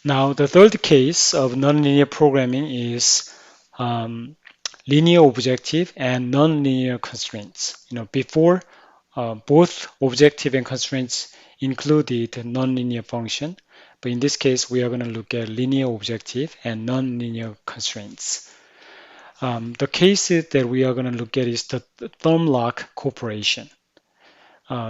Now, the third case of nonlinear programming is linear objective and nonlinear constraints. Before both objective and constraints included nonlinear function, but in this case, we are going to look at linear objective and nonlinear constraints. The cases that we are going to look at is the Thermlock Corporation.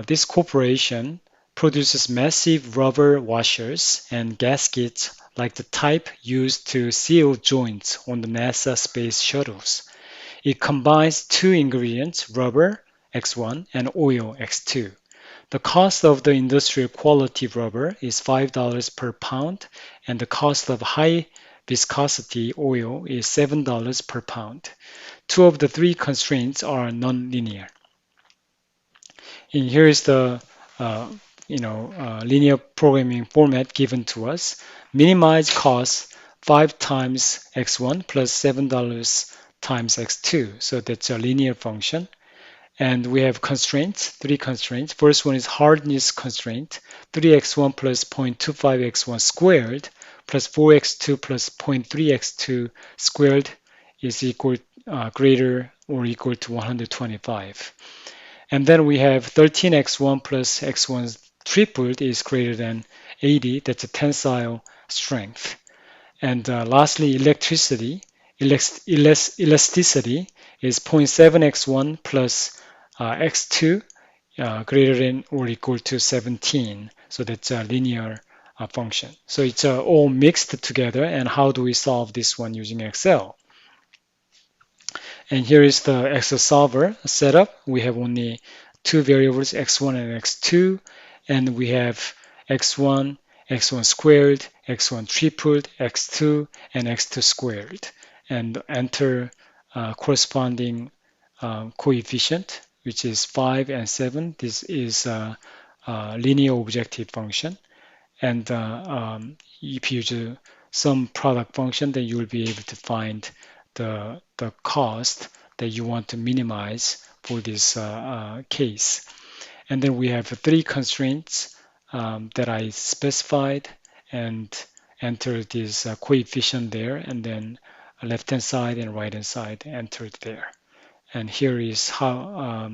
This corporation produces massive rubber washers and gaskets like the type used to seal joints on the NASA space shuttles. It combines two ingredients, rubber X1 and oil X2. The cost of the industrial quality rubber is $5 per pound, and the cost of high viscosity oil is $7 per pound. Two of the three constraints are nonlinear. And here is the linear programming format given to us. Minimize cost 5 times x1 plus $7 times x2. So that's a linear function. And we have constraints, three constraints. First one is hardness constraint, 3x1 plus 0.25x1 squared plus 4x2 plus 0.3x2 squared is equal greater or equal to 125. And then we have 13x1 plus x1 tripled is greater than 80. That's a tensile strength. And lastly, elasticity is 0.7x1 plus x2 greater than or equal to 17. So that's a linear function. So it's all mixed together. And how do we solve this one using Excel? And here is the Excel solver setup. We have only two variables, x1 and x2, and we have x1, x1 squared, x1 tripled, x2, and x2 squared. And enter corresponding coefficient, which is 5 and 7. This is a linear objective function. And if you use some product function, then you will be able to find the cost that you want to minimize for this case. And then we have three constraints that I specified and enter this coefficient there, and then left-hand side and right-hand side entered there. And here is how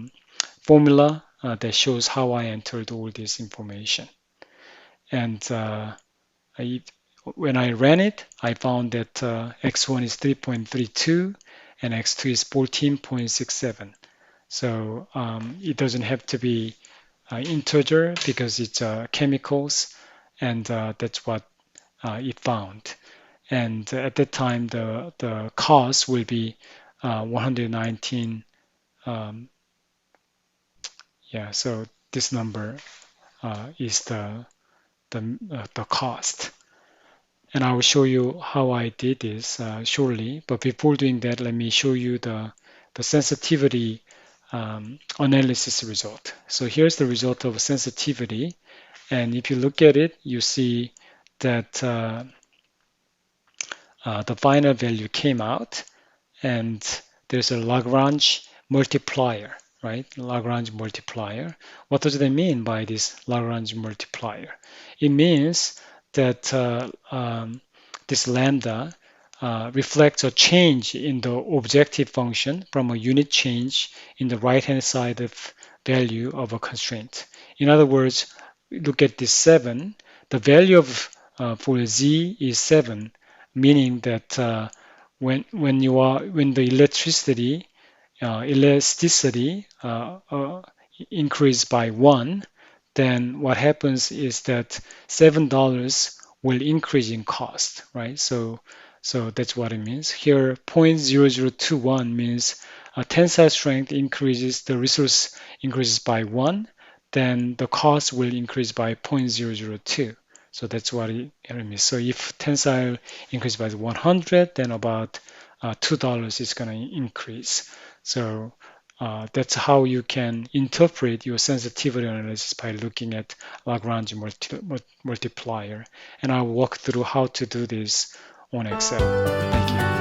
formula that shows how I entered all this information. And when I ran it, I found that x1 is 3.32 and x2 is 14.67. So it doesn't have to be integer because it's chemicals, and that's what it found. And at that time, the cost will be 119. So this number is the cost. And I will show you how I did this shortly. But before doing that, let me show you the sensitivity analysis result. So here's the result of sensitivity. And if you look at it, you see that the final value came out. And there's a Lagrange multiplier, right? Lagrange multiplier. What does that mean by this Lagrange multiplier? It means that this lambda reflects a change in the objective function from a unit change in the right-hand side of value of a constraint. In other words, look at this 7. The value of for z is 7, meaning that when the elasticity increase by 1, then what happens is that $7 will increase in cost, right? So that's what it means. Here, 0.0021 means tensile strength increases, the resource increases by 1, then the cost will increase by 0.002. So that's what it means. So if tensile increases by 100, then about $2 is going to increase. So that's how you can interpret your sensitivity analysis by looking at Lagrange multiplier. And I'll walk through how to do this on Excel. Thank you.